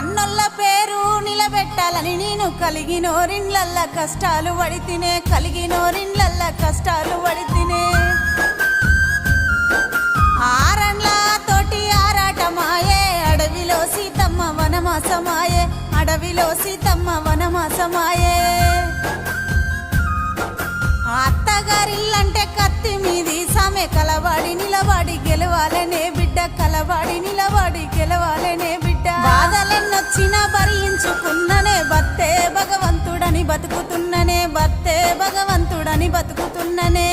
కన్నొల్ల పేరు నిలబెట్టాలని నేను కలిగినోరిన్లల్ల కష్టాలు పడితినే, కలిగినోరిన్లల్ల కష్టాలు పడితినే. ఆరన్ల తోటి ఆరాటమాయే, అడవిలో సీతమ్మ వనమాసమాయే, అడవిలో సీతమ్మ వనమాసమాయే. అత్తగారిల్లంటే కత్తి మీది సమే, కలవాడి నిలవాడి గెలవాలనే బిడ్డ, కలవాడి నిలవాడి గెలవాలనే బిడ్డ. బాధలెన్నొచ్చినా భరించుకున్ననే, భర్తే భగవంతుడని బతుకుతున్ననే, భర్తే భగవంతుడని బతుకుతున్ననే.